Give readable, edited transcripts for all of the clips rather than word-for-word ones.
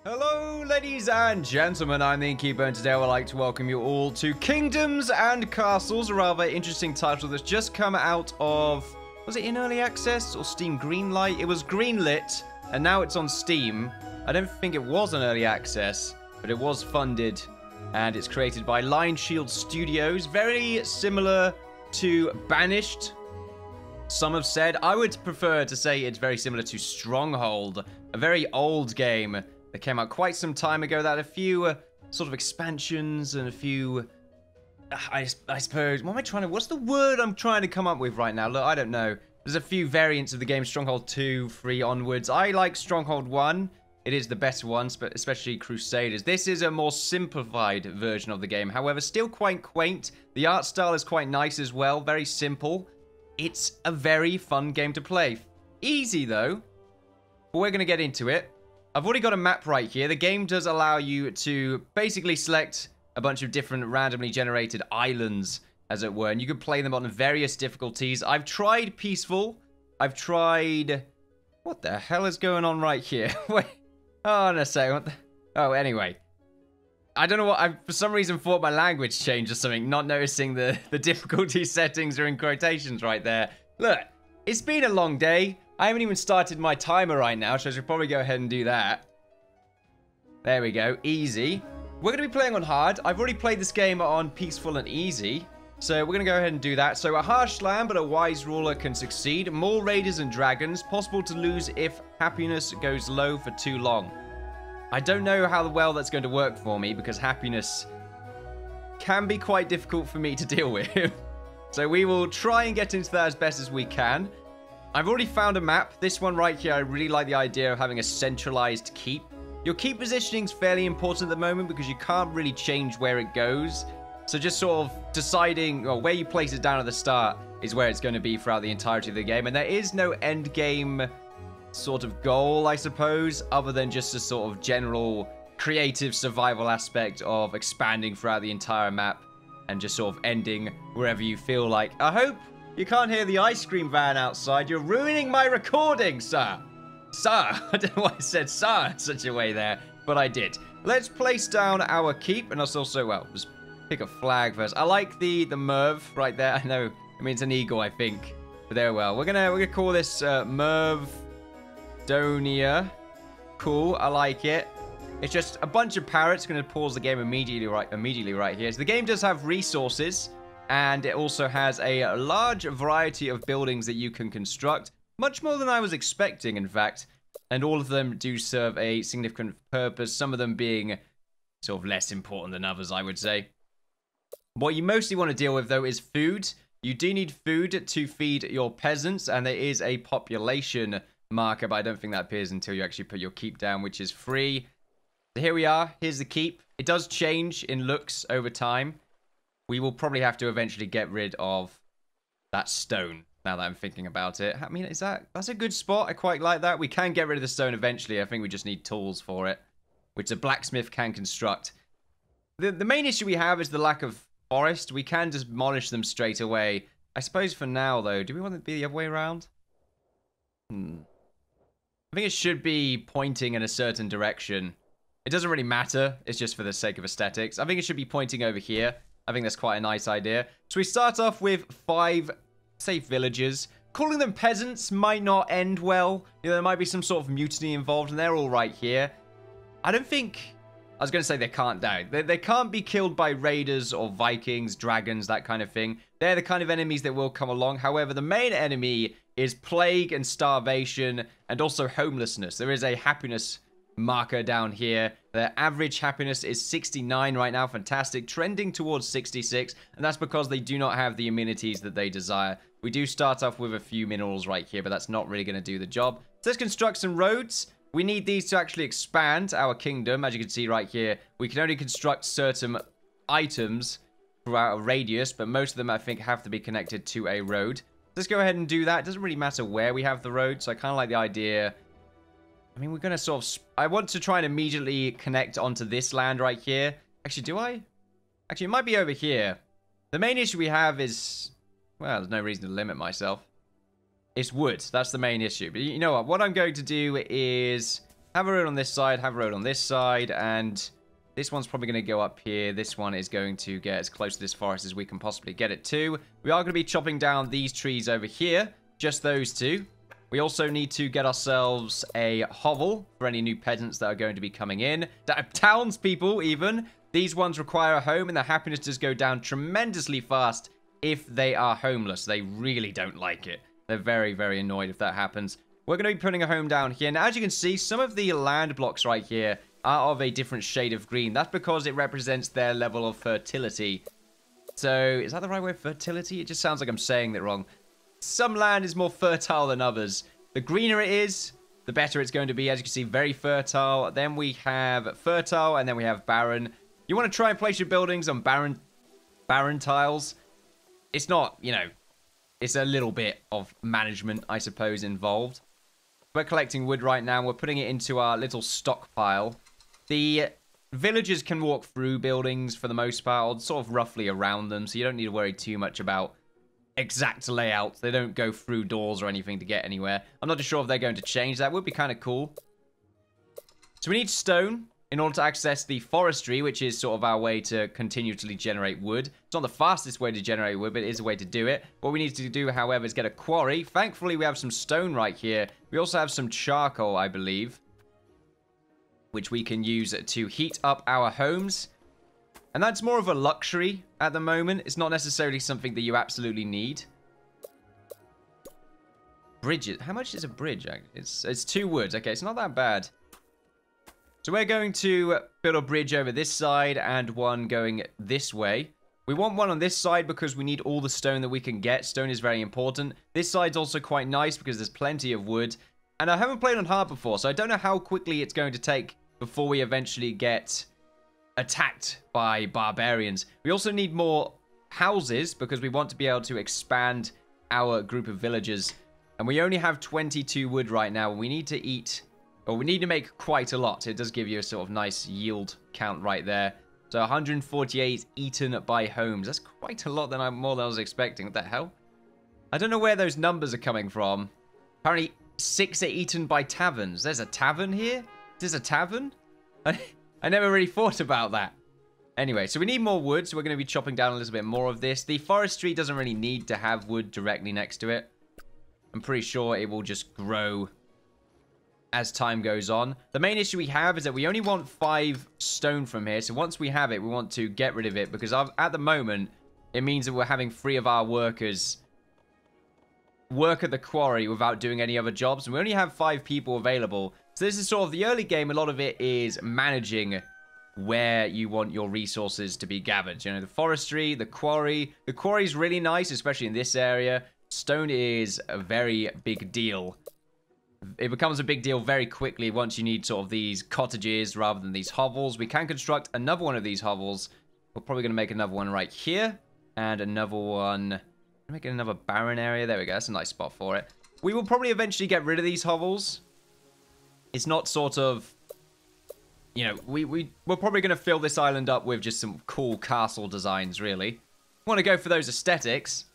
Hello, ladies and gentlemen, I'm the Innkeeper, and today I would like to welcome you all to Kingdoms and Castles, a rather interesting title that's just come out of, was it in early access or Steam Greenlight? It was greenlit, and now it's on Steam. I don't think it was an early access, but it was funded, and it's created by Lionshield Studios, very similar to Banished. Some have said. I would prefer to say it's very similar to Stronghold, a very old game that came out quite some time ago that had a few sort of expansions and a few, I suppose, what's the word I'm trying to come up with right now? Look, I don't know. There's a few variants of the game, Stronghold 2, 3 onwards. I like Stronghold 1. It is the best one, especially Crusaders. This is a more simplified version of the game. However, still quite quaint. The art style is quite nice as well. Very simple. It's a very fun game to play. Easy, though. But we're going to get into it. I've already got a map right here. The game does allow you to basically select a bunch of different randomly generated islands, as it were, and you can play them on various difficulties. I've tried Peaceful. I've tried... What the hell is going on right here? Wait. Oh, no, second. Oh, anyway. I don't know what... I, for some reason, thought my language changed or something, not noticing the difficulty settings are in quotations right there. Look, it's been a long day. I haven't even started my timer right now, so I should probably go ahead and do that. There we go. Easy. We're going to be playing on hard. I've already played this game on peaceful and easy, so we're going to go ahead and do that. So a harsh land, but a wise ruler can succeed. More raiders and dragons. Possible to lose if happiness goes low for too long. I don't know how well that's going to work for me, because happiness can be quite difficult for me to deal with. So we will try and get into that as best as we can. I've already found a map. This one right here, I really like the idea of having a centralized keep. Your keep positioning is fairly important at the moment because you can't really change where it goes. So just sort of deciding where you place it down at the start is where it's going to be throughout the entirety of the game. And there is no end game sort of goal, I suppose, other than just a sort of general creative survival aspect of expanding throughout the entire map and just sort of ending wherever you feel like. I hope you can't hear the ice cream van outside. You're ruining my recording, sir. Sir. I don't know why I said sir in such a way there, but I did. Let's place down our keep, and let's also, well, just pick a flag first. I like the Merv right there. I know, I mean, it's an eagle, I think. But there, well, we're gonna call this Mervdonia. Cool, I like it. It's just a bunch of parrots. Going to pause the game immediately right here. So the game does have resources, and it also has a large variety of buildings that you can construct. Much more than I was expecting, in fact. And all of them do serve a significant purpose, some of them being sort of less important than others, I would say. What you mostly want to deal with, though, is food. You do need food to feed your peasants, and there is a population marker, but I don't think that appears until you actually put your keep down, which is free. So here we are. Here's the keep. It does change in looks over time. We will probably have to eventually get rid of that stone, now that I'm thinking about it. I mean, that's a good spot. I quite like that. We can get rid of the stone eventually. I think we just need tools for it, which a blacksmith can construct. The main issue we have is the lack of forest. We can just demolish them straight away. I suppose for now, though, do we want it to be the other way around? I think it should be pointing in a certain direction. It doesn't really matter. It's just for the sake of aesthetics. I think it should be pointing over here. I think that's quite a nice idea. So we start off with 5 safe villagers. Calling them peasants might not end well. You know, there might be some sort of mutiny involved, and they're all right here. I don't think... I was going to say they can't die. They can't be killed by raiders or Vikings, dragons, that kind of thing. They're the kind of enemies that will come along. However, the main enemy is plague and starvation and also homelessness. There is a happiness marker down here. Their average happiness is 69 right now. Fantastic. Trending towards 66. And that's because they do not have the amenities that they desire. We do start off with a few minerals right here, but that's not really going to do the job. So let's construct some roads. We need these to actually expand our kingdom. As you can see right here, we can only construct certain items throughout a radius, but most of them, I think, have to be connected to a road. Let's go ahead and do that. It doesn't really matter where we have the road, so I kind of like the idea. I mean, we're going to sort of... I want to try and immediately connect onto this land right here. Actually, do I? Actually, it might be over here. The main issue we have is... Well, there's no reason to limit myself. It's wood. That's the main issue. But you know what? What I'm going to do is have a road on this side, have a road on this side, and this one's probably going to go up here. This one is going to get as close to this forest as we can possibly get it to. We are going to be chopping down these trees over here, just those two. We also need to get ourselves a hovel for any new peasants that are going to be coming in. Townspeople, even. These ones require a home, and their happiness does go down tremendously fast if they are homeless. They really don't like it. They're very, very annoyed if that happens. We're going to be putting a home down here. Now, as you can see, some of the land blocks right here are of a different shade of green. That's because it represents their level of fertility. So, is that the right word? Fertility? It just sounds like I'm saying that wrong. Some land is more fertile than others. The greener it is, the better it's going to be. As you can see, very fertile. Then we have fertile, and then we have barren. You want to try and place your buildings on barren tiles. It's not, you know, it's a little bit of management, I suppose, involved. We're collecting wood right now. We're putting it into our little stockpile. The villagers can walk through buildings for the most part, or sort of roughly around them, so you don't need to worry too much about exact layouts. They don't go through doors or anything to get anywhere. I'm not too sure if they're going to change that. Would be kind of cool. So we need stone in order to access the forestry, which is sort of our way to continually generate wood. It's not the fastest way to generate wood, but it is a way to do it. What we need to do, however, is get a quarry. Thankfully, we have some stone right here. We also have some charcoal, I believe, which we can use to heat up our homes. And that's more of a luxury at the moment. It's not necessarily something that you absolutely need. Bridges. How much is a bridge? It's 2 woods. Okay, it's not that bad. So we're going to build a bridge over this side and one going this way. We want one on this side because we need all the stone that we can get. Stone is very important. This side's also quite nice because there's plenty of wood. And I haven't played on hard before, so I don't know how quickly it's going to take before we eventually get attacked by barbarians. We also need more houses because we want to be able to expand our group of villagers. And we only have 22 wood right now. We need to eat... Well, we need to make quite a lot. It does give you a sort of nice yield count right there. So 148 eaten by homes. That's quite a lot more than I was expecting. What the hell? I don't know where those numbers are coming from. Apparently 6 are eaten by taverns. There's a tavern here? There's a tavern? I never really thought about that. Anyway, so we need more wood. So we're going to be chopping down a little bit more of this. The forestry doesn't really need to have wood directly next to it. I'm pretty sure it will just grow as time goes on. The main issue we have is that we only want 5 stone from here. So once we have it, we want to get rid of it because at the moment, it means that we're having 3 of our workers work at the quarry without doing any other jobs. And we only have 5 people available. So this is sort of the early game. A lot of it is managing where you want your resources to be gathered. You know, the forestry, the quarry. The quarry is really nice, especially in this area. Stone is a very big deal. It becomes a big deal very quickly once you need sort of these cottages rather than these hovels. We can construct another one of these hovels. We're probably going to make another one right here. And another one... Make another barren area. There we go. That's a nice spot for it. We will probably eventually get rid of these hovels. It's not sort of... You know, we're probably going to fill this island up with just some cool castle designs, really. We want to go for those aesthetics.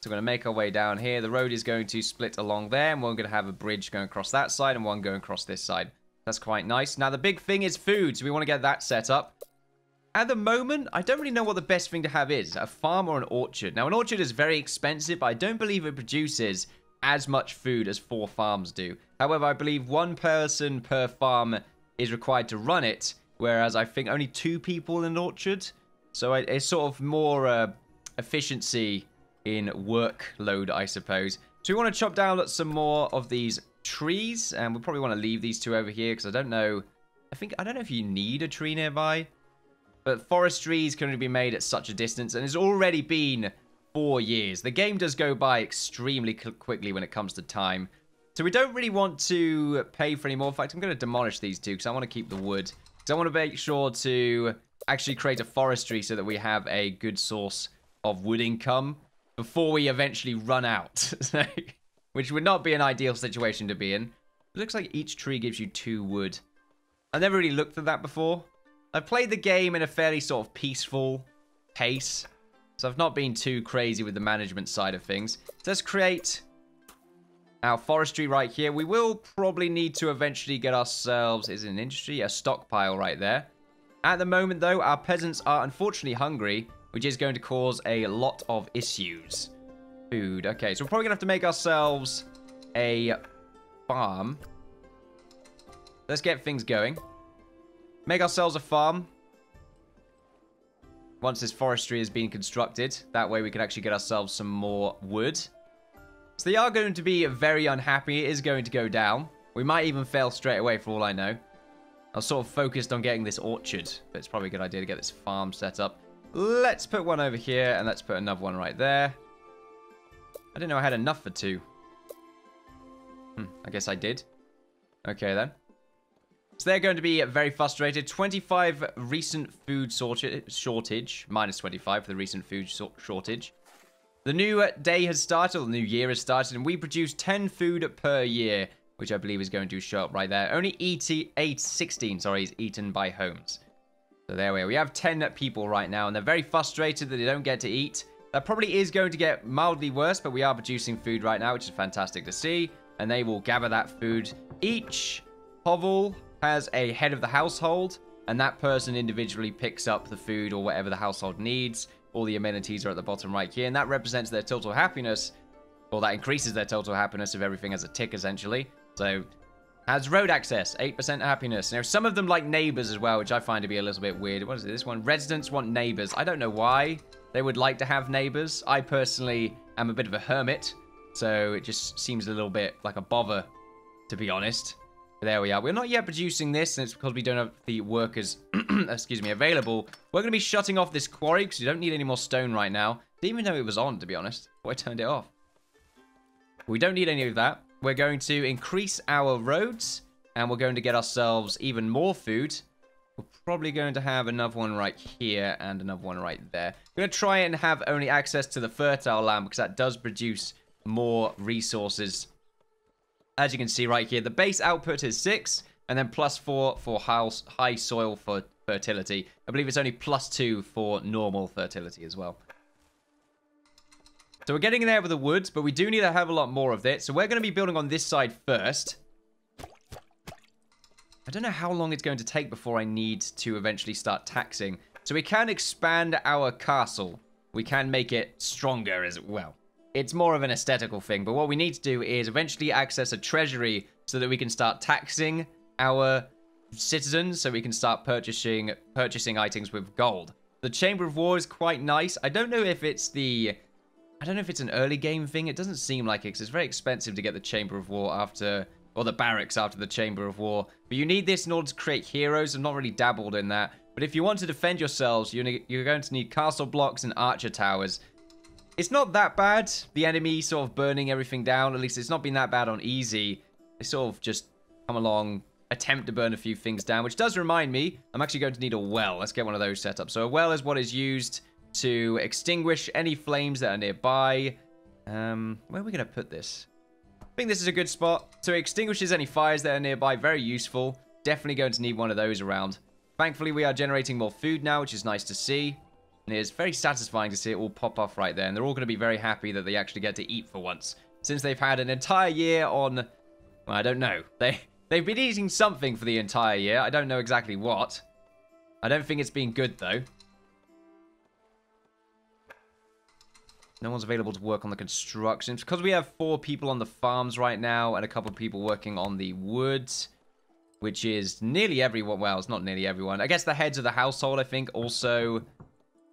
So we're going to make our way down here. The road is going to split along there. And we're going to have a bridge going across that side and one going across this side. That's quite nice. Now, the big thing is food. So we want to get that set up. At the moment, I don't really know what the best thing to have is. A farm or an orchard. Now, an orchard is very expensive, but I don't believe it produces as much food as 4 farms do. However, I believe 1 person per farm is required to run it. Whereas I think only 2 people in an orchard. So it's sort of more efficiency in workload, I suppose. So we want to chop down some more of these trees, and we probably want to leave these 2 over here because I don't know if you need a tree nearby, but forestries can only be made at such a distance, and it's already been 4 years. The game does go by extremely quickly when it comes to time, so we don't really want to pay for any more. In fact, I'm going to demolish these 2 because I want to keep the wood, because I want to make sure to actually create a forestry so that we have a good source of wood income before we eventually run out, which would not be an ideal situation to be in. It looks like each tree gives you 2 wood. I've never really looked at that before. I've played the game in a fairly sort of peaceful pace, so I've not been too crazy with the management side of things. So let's create our forestry right here. We will probably need to eventually get ourselves, is it an industry? A stockpile right there. At the moment, though, our peasants are unfortunately hungry, which is going to cause a lot of issues. Food. Okay, so we're probably going to have to make ourselves a farm. Let's get things going. Make ourselves a farm. Once this forestry has been constructed, that way we can actually get ourselves some more wood. So they are going to be very unhappy. It is going to go down. We might even fail straight away for all I know. I was sort of focused on getting this orchard, but it's probably a good idea to get this farm set up. Let's put one over here, and let's put another one right there. I didn't know I had enough for two. I guess I did. Okay, then. So they're going to be very frustrated. 25 recent food shortage. Minus 25 for the recent food shortage. The new day has started, or the new year has started, and we produce 10 food per year, which I believe is going to show up right there. Only 16 is eaten by homes. So there we are. We have 10 people right now, and they're very frustrated that they don't get to eat. That probably is going to get mildly worse, but we are producing food right now, which is fantastic to see. And they will gather that food. Each hovel has a head of the household, and that person individually picks up the food or whatever the household needs. All the amenities are at the bottom right here, and that represents their total happiness, or that increases their total happiness if everything has a tick, essentially. So, has road access, 8% happiness. Now, some of them like neighbors as well, which I find to be a little bit weird. What is it, this one? Residents want neighbors. I don't know why they would like to have neighbors. I personally am a bit of a hermit, so it just seems a little bit like a bother, to be honest. But there we are. We're not yet producing this, and it's because we don't have the workers, excuse me, available. We're going to be shutting off this quarry, because we don't need any more stone right now. Didn't even know it was on, to be honest. Before I turned it off. We don't need any of that. We're going to increase our roads, and we're going to get ourselves even more food. We're probably going to have another one right here, and another one right there. We're going to try and have only access to the fertile land, because that does produce more resources. As you can see right here, the base output is 6, and then +4 for high soil for fertility. I believe it's only +2 for normal fertility as well. So we're getting there with the woods, but we do need to have a lot more of it. So we're going to be building on this side first. I don't know how long it's going to take before I need to eventually start taxing. So we can expand our castle. We can make it stronger as well. It's more of an aesthetical thing, but what we need to do is eventually access a treasury so that we can start taxing our citizens, so we can start purchasing items with gold. The Chamber of War is quite nice. I don't know if it's an early game thing. It doesn't seem like it, because it's very expensive to get the Chamber of War after, or the barracks after the Chamber of War. But you need this in order to create heroes. I've not really dabbled in that. But if you want to defend yourselves, you're going to need castle blocks and archer towers. It's not that bad, the enemy sort of burning everything down. At least it's not been that bad on easy. They sort of just come along, attempt to burn a few things down, which does remind me, I'm actually going to need a well. Let's get one of those set up. So a well is what is used to extinguish any flames that are nearby. Where are we going to put this? I think this is a good spot. So it extinguishes any fires that are nearby. Very useful. Definitely going to need one of those around. Thankfully, we are generating more food now, which is nice to see. And it is very satisfying to see it all pop off right there. And they're all going to be very happy that they actually get to eat for once. Since they've had an entire year on... Well, I don't know. They've been eating something for the entire year. I don't know exactly what. I don't think it's been good, though. No one's available to work on the construction. It's because we have 4 people on the farms right now and a couple of people working on the woods, which is nearly everyone. Well, it's not nearly everyone. I guess the heads of the household, I think, also...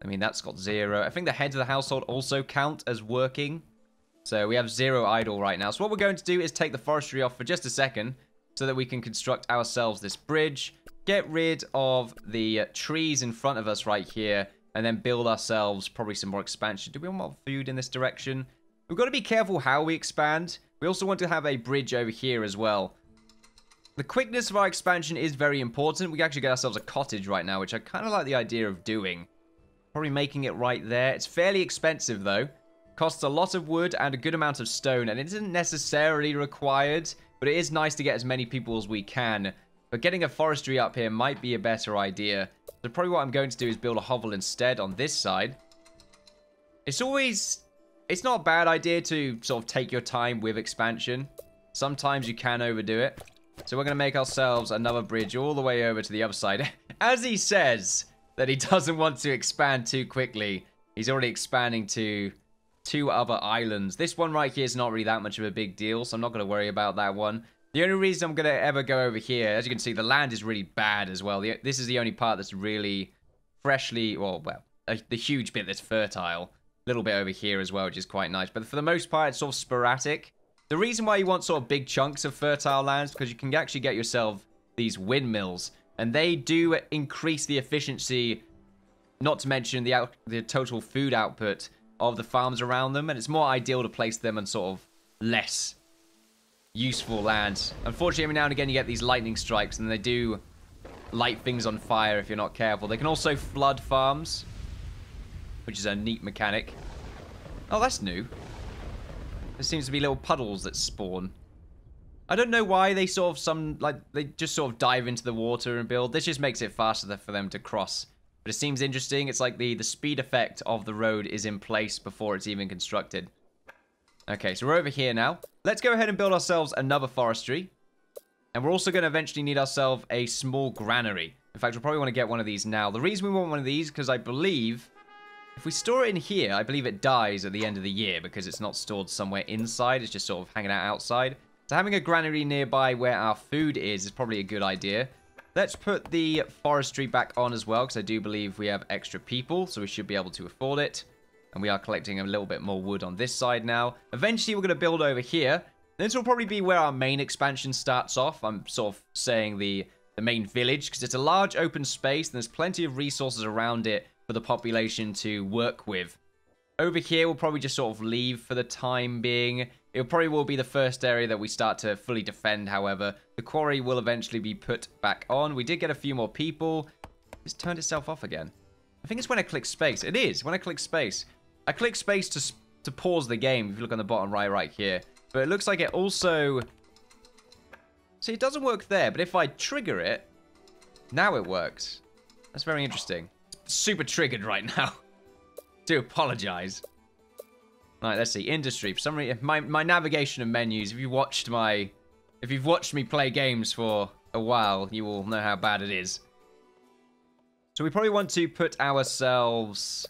I mean, that's got 0. I think the heads of the household also count as working. So we have 0 idle right now. So what we're going to do is take the forestry off for just a second so that we can construct ourselves this bridge, get rid of the trees in front of us right here, and then build ourselves probably some more expansion. Do we want more food in this direction? We've got to be careful how we expand. We also want to have a bridge over here as well. The quickness of our expansion is very important. We can actually get ourselves a cottage right now, which I kind of like the idea of doing. Probably making it right there. It's fairly expensive, though. Costs a lot of wood and a good amount of stone, and it isn't necessarily required, but it is nice to get as many people as we can. But getting a forestry up here might be a better idea. So probably what I'm going to do is build a hovel instead on this side. It's always It's not a bad idea to sort of take your time with expansion. Sometimes you can overdo it. So we're going to make ourselves another bridge all the way over to the other side. As he says that he doesn't want to expand too quickly, he's already expanding to 2 other islands. This one right here is not really that much of a big deal, so I'm not going to worry about that one. The only reason I'm going to ever go over here, as you can see, the land is really bad as well. This is the only part that's really freshly, well, the huge bit that's fertile. A little bit over here as well, which is quite nice. But for the most part, it's sort of sporadic. The reason why you want sort of big chunks of fertile lands is because you can actually get yourself these windmills. And they do increase the efficiency, not to mention the total food output of the farms around them. And it's more ideal to place them on sort of less useful lands. Unfortunately, every now and again you get these lightning strikes, and they do light things on fire if you're not careful. They can also flood farms, which is a neat mechanic. Oh, that's new. There seems to be little puddles that spawn. I don't know why they sort of they just sort of dive into the water and build. This just makes it faster for them to cross. But it seems interesting. It's like the speed effect of the road is in place before it's even constructed. Okay, so we're over here now. Let's go ahead and build ourselves another forestry. And we're also going to eventually need ourselves a small granary. In fact, we'll probably want to get one of these now. The reason we want one of these, because I believe if we store it in here, I believe it dies at the end of the year because it's not stored somewhere inside. It's just sort of hanging out outside. So having a granary nearby where our food is probably a good idea. Let's put the forestry back on as well, because I do believe we have extra people, so we should be able to afford it. And we are collecting a little bit more wood on this side now. Eventually, we're going to build over here. This will probably be where our main expansion starts off. I'm sort of saying the main village, because it's a large open space, and there's plenty of resources around it for the population to work with. Over here, we'll probably just sort of leave for the time being. It probably will be the first area that we start to fully defend, however. The quarry will eventually be put back on. We did get a few more people. It's turned itself off again. I think it's when I click space. It is, when I click space. I click space to pause the game, if you look on the bottom right here. But it looks like it also... See, it doesn't work there, but if I trigger it, now it works. That's very interesting. It's super triggered right now. Do apologize. Alright, let's see. Industry. For some reason, my navigation and menus, if you've watched me play games for a while, you will know how bad it is. So we probably want to put ourselves...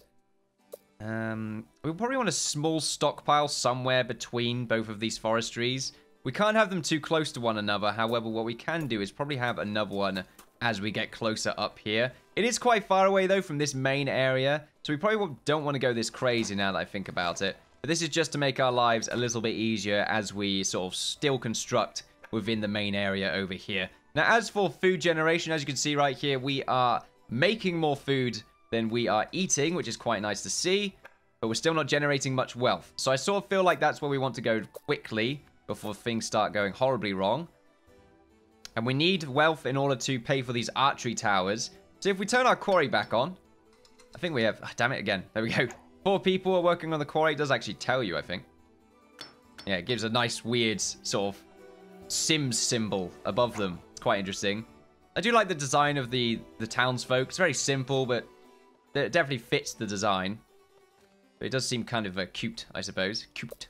we probably want a small stockpile somewhere between both of these forestries. We can't have them too close to one another. However, what we can do is probably have another one as we get closer up here. It is quite far away, though, from this main area. So we probably don't want to go this crazy now that I think about it. But this is just to make our lives a little bit easier as we sort of still construct within the main area over here. Now, as for food generation, as you can see right here, we are making more food than we are eating, which is quite nice to see. But we're still not generating much wealth. So I sort of feel like that's where we want to go quickly before things start going horribly wrong. And we need wealth in order to pay for these archery towers. So if we turn our quarry back on, I think we have... Oh, damn it again. There we go. 4 people are working on the quarry. It does actually tell you, I think. Yeah, it gives a nice, weird sort of Sims symbol above them. It's quite interesting. I do like the design of the townsfolk. It's very simple, but it definitely fits the design. But it does seem kind of cute, I suppose. Cute.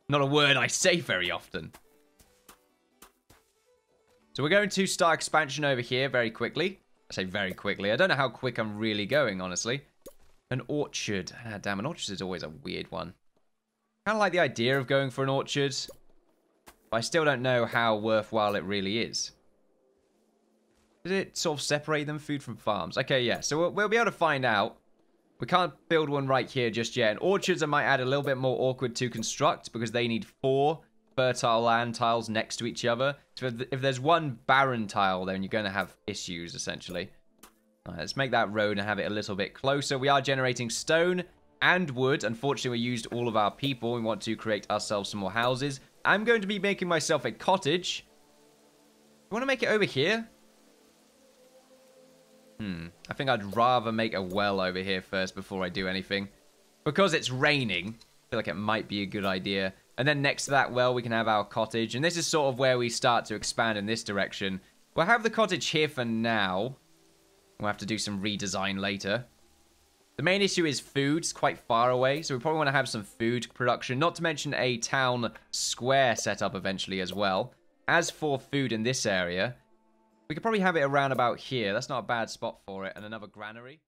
Not a word I say very often. So we're going to start expansion over here very quickly. I say very quickly. I don't know how quick I'm really going, honestly. An orchard. Ah, damn, an orchard is always a weird one. Kind of like the idea of going for an orchard. But I still don't know how worthwhile it really is. Did it sort of separate them, food from farms? Okay, yeah. So we'll be able to find out. We can't build one right here just yet. And orchards I might add a little bit more awkward to construct because they need 4 fertile land tiles next to each other. So if there's one barren tile, then you're going to have issues, essentially. All right, let's make that road and have it a little bit closer. We are generating stone and wood. Unfortunately, we used all of our people. We want to create ourselves some more houses. I'm going to be making myself a cottage. You want to make it over here? I think I'd rather make a well over here first before I do anything. Because it's raining, I feel like it might be a good idea. And then next to that well, we can have our cottage. And this is sort of where we start to expand in this direction. We'll have the cottage here for now. We'll have to do some redesign later. The main issue is food's quite far away, so we probably want to have some food production, not to mention a town square set up eventually as well. As for food in this area, we could probably have it around about here. That's not a bad spot for it, and another granary.